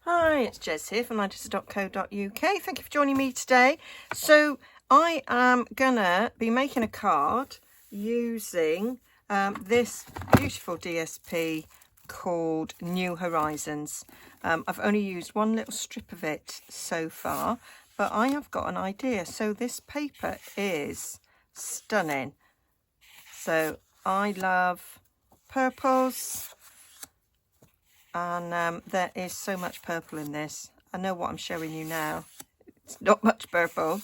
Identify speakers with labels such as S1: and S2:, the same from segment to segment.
S1: Hi, it's Jez here from Nigezza.co.uk. Thank you for joining me today. So I am gonna be making a card using this beautiful DSP called New Horizons. I've only used one little strip of it so far, but I have got an idea. So this paper is stunning. So I love purples. And there is so much purple in this. I know what I'm showing you now. It's not much purple.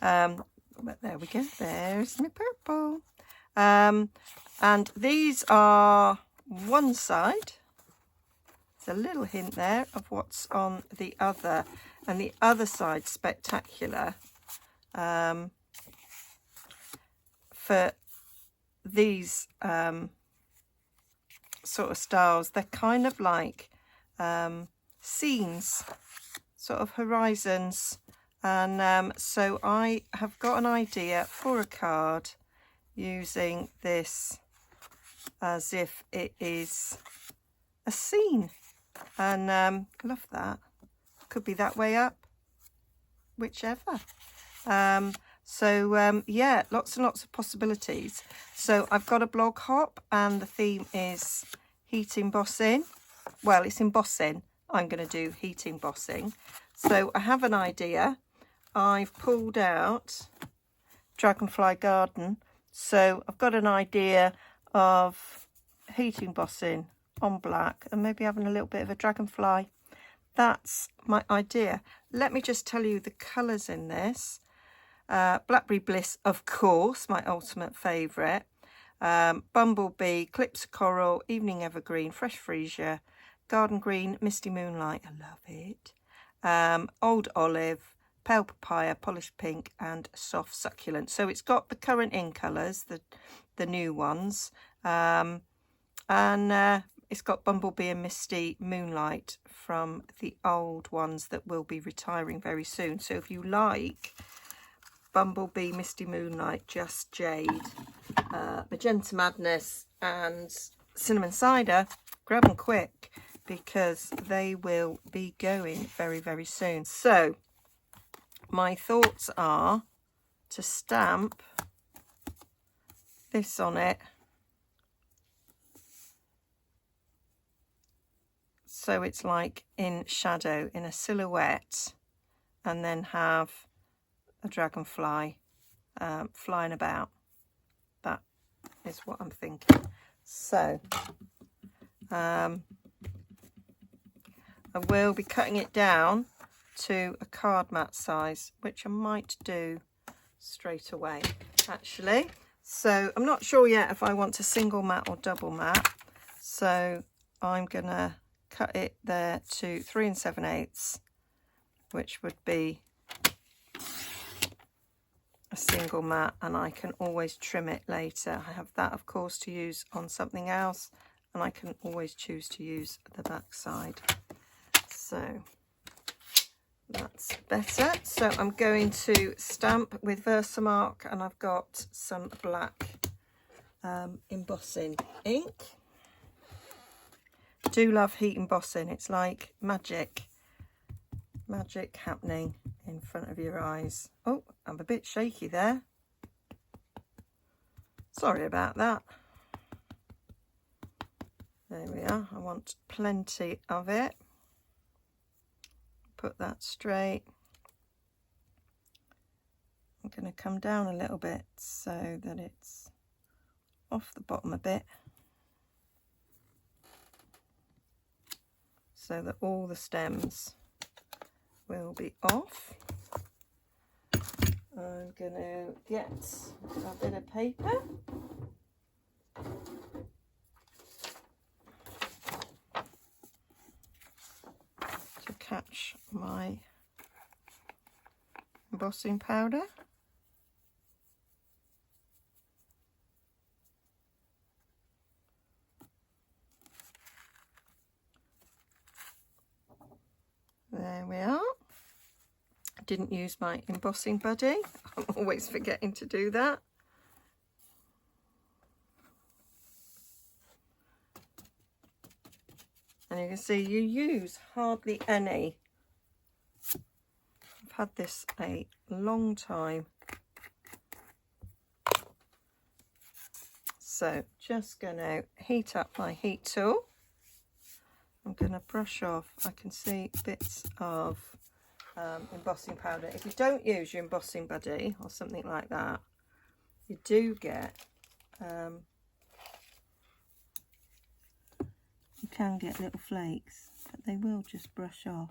S1: But there we go. There's my purple. And these are one side. There's a little hint there of what's on the other. And the other side's spectacular. For these sort of styles, they're kind of like scenes, sort of horizons, and so I have got an idea for a card using this as if it is a scene, and love that. Could be that way up, whichever. Yeah, lots and lots of possibilities. So I've got a blog hop and the theme is heat embossing. Well, it's embossing. I'm going to do heat embossing. So I have an idea. I've pulled out Dragonfly Garden. So I've got an idea of heat embossing on black and maybe having a little bit of a dragonfly. That's my idea. Let me just tell you the colours in this. Blackberry Bliss, of course, my ultimate favourite. Bumblebee, Clips of Coral, Evening Evergreen, Fresh Freesia, Garden Green, Misty Moonlight, I love it. Old Olive, Pale Papaya, Polished Pink, and Soft Succulent. So it's got the current in colours, the new ones. And it's got Bumblebee and Misty Moonlight from the old ones that will be retiring very soon. So if you like Bumblebee, Misty Moonlight, Just Jade, Magenta Madness and Cinnamon Cider, grab them quick because they will be going very, very soon. So my thoughts are to stamp this on it so it's like in shadow, in a silhouette, and then have a dragonfly flying about. That is what I'm thinking. So I will be cutting it down to a card mat size, which I might do straight away actually. So I'm not sure yet if I want to single mat or double mat, so I'm gonna cut it there to 3 7/8, which would be a single mat, and I can always trim it later. I have that, of course, to use on something else, and I can always choose to use the back side. So that's better. So I'm going to stamp with Versamark, and I've got some black embossing ink. Do love heat embossing. It's like magic happening in front of your eyes. Oh, I'm a bit shaky there. Sorry about that. There we are. I want plenty of it. Put that straight. I'm going to come down a little bit so that it's off the bottom a bit, so that all the stems will be off. I'm going to get a bit of paper. To catch my embossing powder. There we are. Didn't use my embossing buddy. I'm always forgetting to do that. And you're can see you use hardly any. I've had this a long time. So just going to heat up my heat tool. I'm going to brush off, I can see bits of embossing powder. If you don't use your embossing buddy or something like that, you do get, you can get little flakes, but they will just brush off.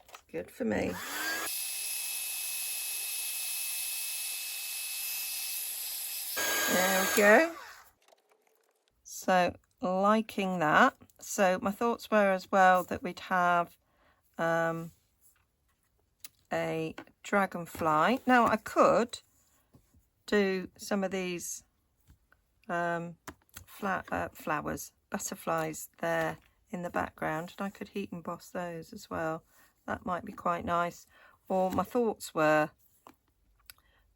S1: It's good for me. There we go. So liking that. So my thoughts were as well that we'd have a dragonfly. Now I could do some of these flowers, butterflies there in the background, and I could heat emboss those as well. That might be quite nice. Or my thoughts were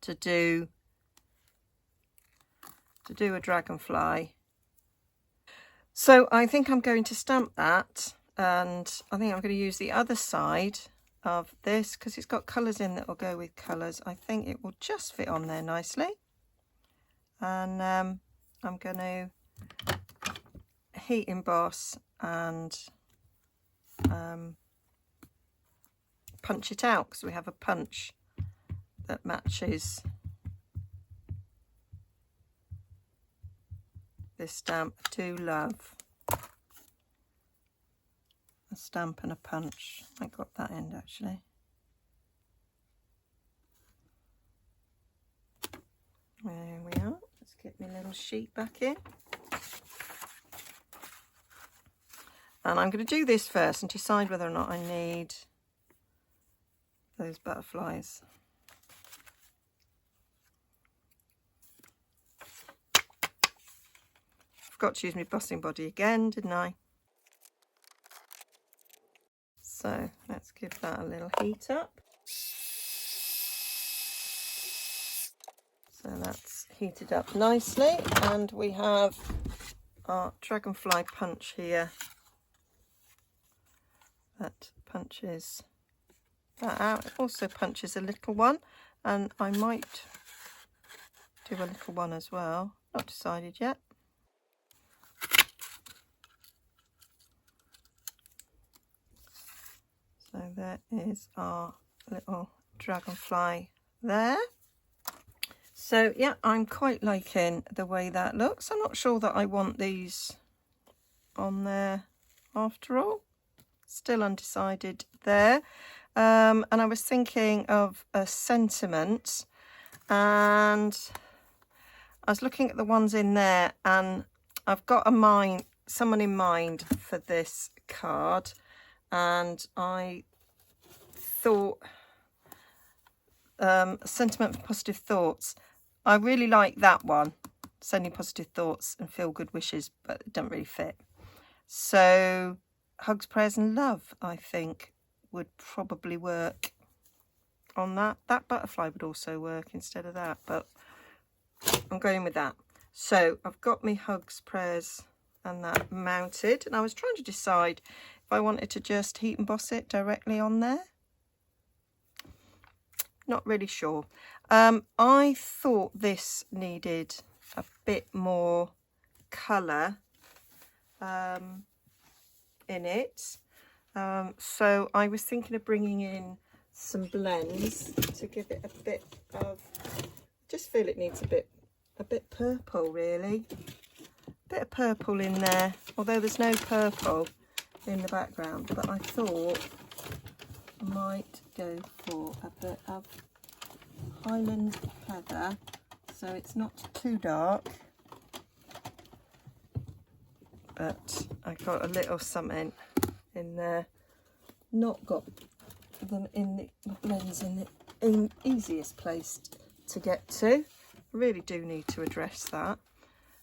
S1: to do a dragonfly. So I think I'm going to stamp that, and I think I'm going to use the other side of this because it's got colours in that will go with colours. I think it will just fit on there nicely. And I'm going to heat emboss and punch it out because we have a punch that matches this stamp. I do love a stamp and a punch. I got that end actually. There we are. Let's get my little sheet back in. And I'm going to do this first and decide whether or not I need those butterflies. Forgot to use my embossing body again, didn't I? So let's give that a little heat up. So that's heated up nicely, and we have our dragonfly punch here that punches that out. It also punches a little one, and I might do a little one as well. Not decided yet. So there is our little dragonfly there. So yeah, I'm quite liking the way that looks. I'm not sure that I want these on there after all. Still undecided there. And I was thinking of a sentiment, and I was looking at the ones in there, and I've got someone in mind for this card, and I thought sentiment for positive thoughts. I really like that one, sending positive thoughts and feel good wishes, but it doesn't really fit. So hugs, prayers and love, I think, would probably work on that. That butterfly would also work instead of that, but I'm going with that. So I've got my hugs, prayers and that mounted, and I was trying to decide if I wanted to just heat emboss it directly on there. Not really sure. I thought this needed a bit more colour in it. So I was thinking of bringing in some blends to give it a bit of, just feel it needs a bit purple really. A bit of purple in there, although there's no purple in the background, but I thought I might go for a bit of Highland heather, so it's not too dark, but I got a little something in there. Not got them in the blends in the easiest place to get to. I really do need to address that.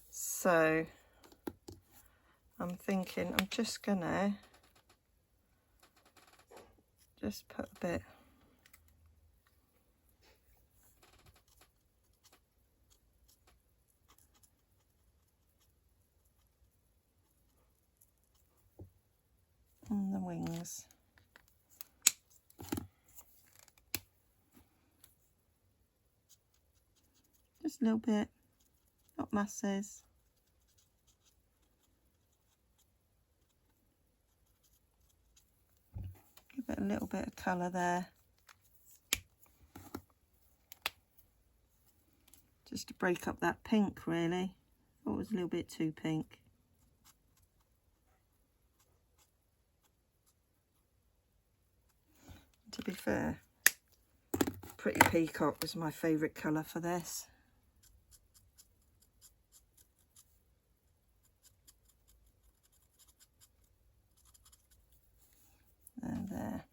S1: So I'm thinking I'm just gonna put a bit things. Just a little bit, not masses. Give it a little bit of colour there. Just to break up that pink, really. Thought it was a little bit too pink. To be fair, Pretty Peacock was my favourite colour for this. And there.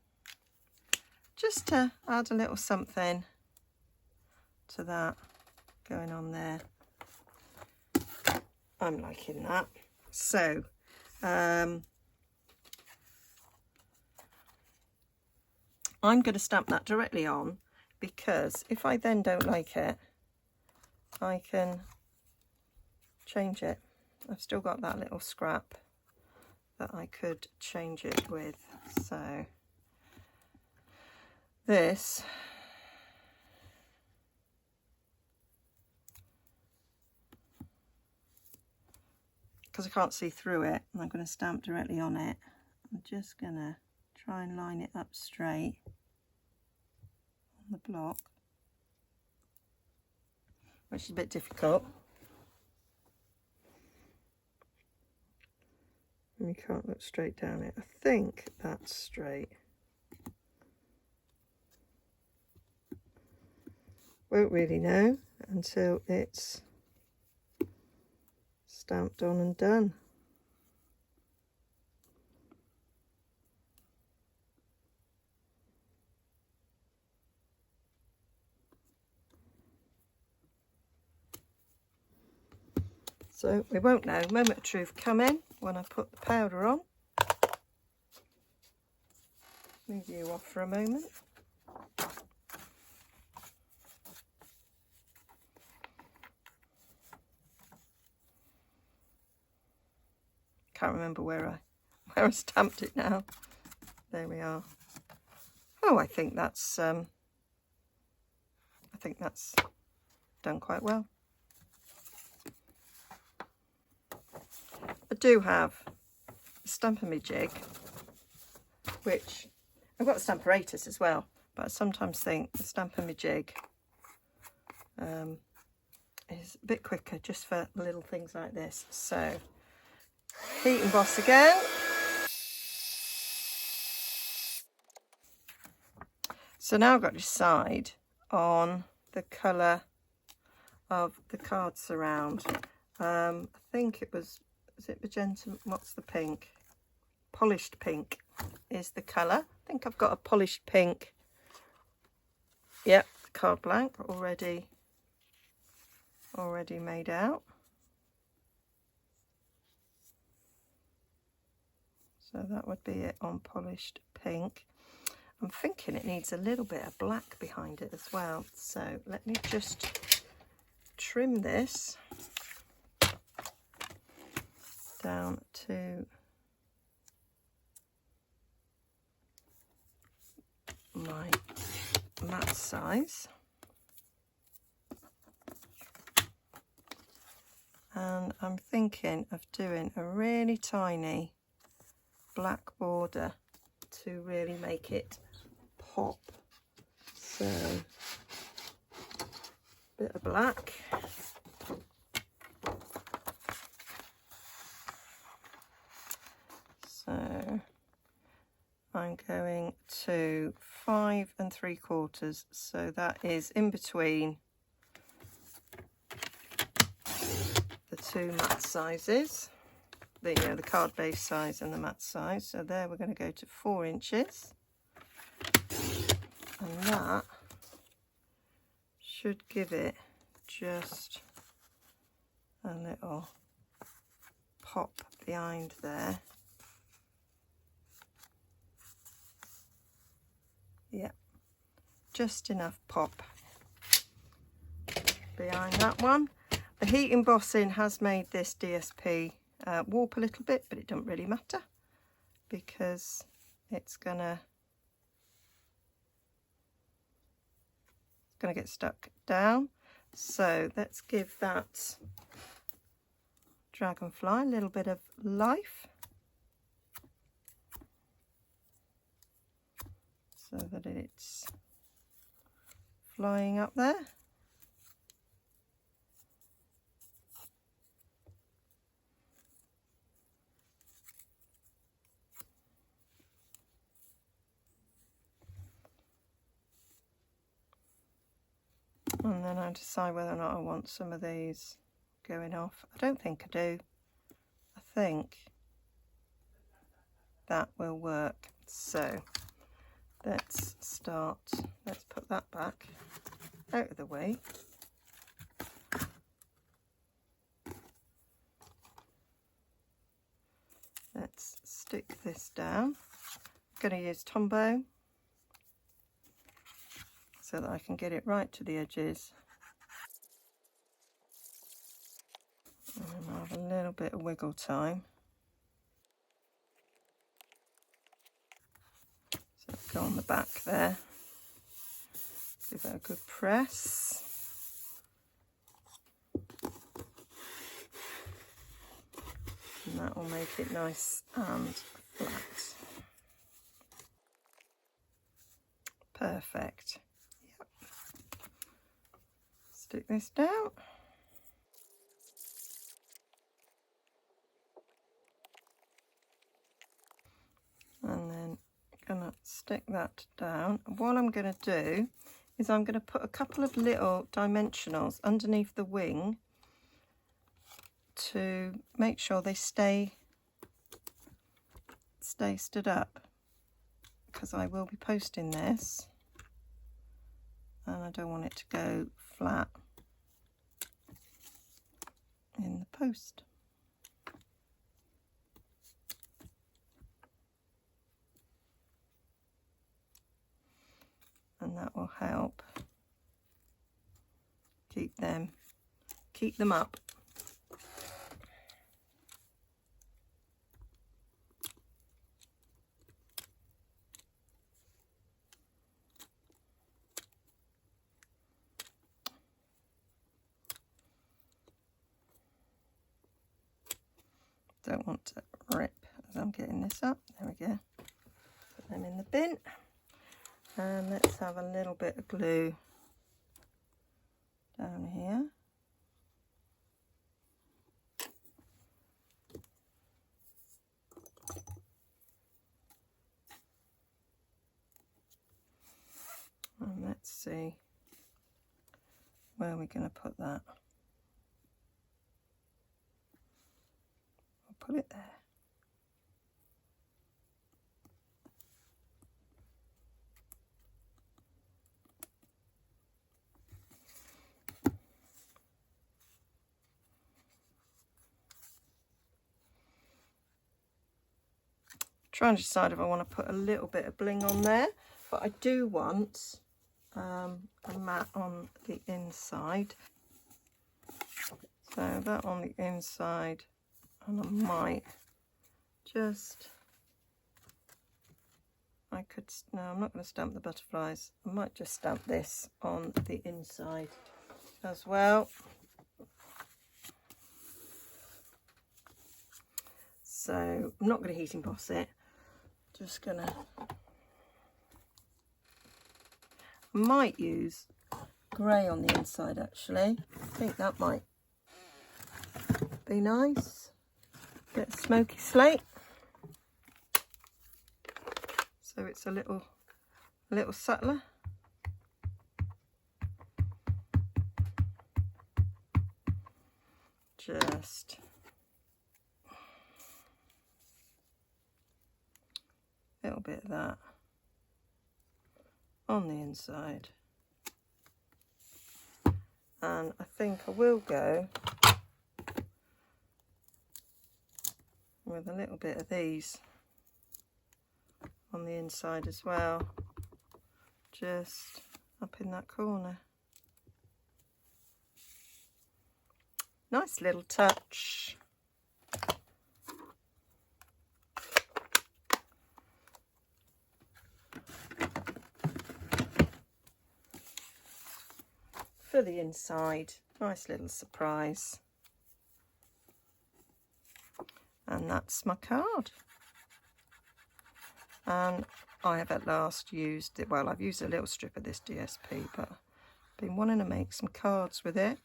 S1: Just to add a little something to that going on there. I'm liking that. So, I'm going to stamp that directly on, because if I then don't like it, I can change it. I've still got that little scrap that I could change it with. So this, because I can't see through it, I'm going to stamp directly on it. I'm just going to try and line it up straight on the block, which is a bit difficult. And you can't look straight down it. I think that's straight. Won't really know until it's stamped on and done. So we won't know. Moment of truth coming when I put the powder on. Move you off for a moment. Can't remember where I stamped it now. There we are. Oh, I think that's done quite well. I do have a Stamp-A-Me-Jig, which I've got the Stamparatus as well, but I sometimes think the Stamp-A-Me-Jig is a bit quicker just for little things like this. So heat emboss again. So now I've got to decide on the colour of the card surround. I think it was it magenta? What's the pink? Polished pink is the colour. I think I've got a polished pink. Yep, card blank already made out. So that would be it on polished pink. I'm thinking it needs a little bit of black behind it as well. So let me just trim this down to my mat size. And I'm thinking of doing a really tiny black border to really make it pop. So a bit of black. So I'm going to 5 3/4, so that is in between the two mat sizes, the card base size and the mat size. So there we're going to go to 4 inches, and that should give it just a little pop behind there. Yeah, just enough pop behind that one. The heat embossing has made this DSP warp a little bit, but it doesn't really matter because it's gonna get stuck down. So let's give that dragonfly a little bit of life so that it's flying up there. And then I decide whether or not I want some of these going off. I don't think I do. I think that will work. So let's put that back out of the way. Let's stick this down. I'm going to use Tombow so that I can get it right to the edges. And I'll have a little bit of wiggle time. So go on the back there. Give it a good press. And that will make it nice and flat. Perfect. Yep. Stick this down. And then I'm going to stick that down. And what I'm going to do is I'm going to put a couple of little dimensionals underneath the wing to make sure they stay stood up, because I will be posting this and I don't want it to go flat in the post. And that will help keep them up. Don't want to rip as I'm getting this up. There we go. Put them in the bin. And let's have a little bit of glue down here. And let's see where we're going to put that. I'll put it there. Trying to decide if I want to put a little bit of bling on there, but I do want a mat on the inside. So that on the inside, and I might just, no, I'm not going to stamp the butterflies. I might just stamp this on the inside as well. So I'm not going to heat emboss it. Just gonna, I might use grey on the inside actually. I think that might be nice. Bit of smoky slate, so it's a little subtler. Just a little bit of that on the inside, and I think I will go with a little bit of these on the inside as well, just up in that corner. Nice little touch. for the inside. Nice little surprise. And that's my card. And I have at last used it. Well, I've used a little strip of this DSP, but I've been wanting to make some cards with it.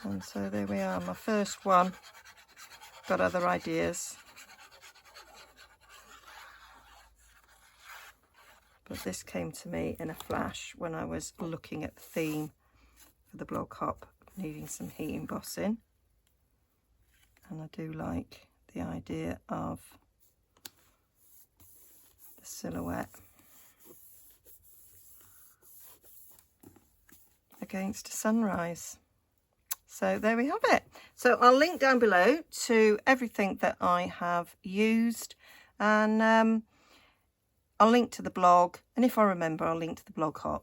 S1: And so there we are, my first one. Got other ideas. But this came to me in a flash when I was looking at the theme for the blog hop, needing some heat embossing. And I do like the idea of the silhouette against a sunrise. So there we have it. So I'll link down below to everything that I have used, and I'll link to the blog, and if I remember, I'll link to the blog hop.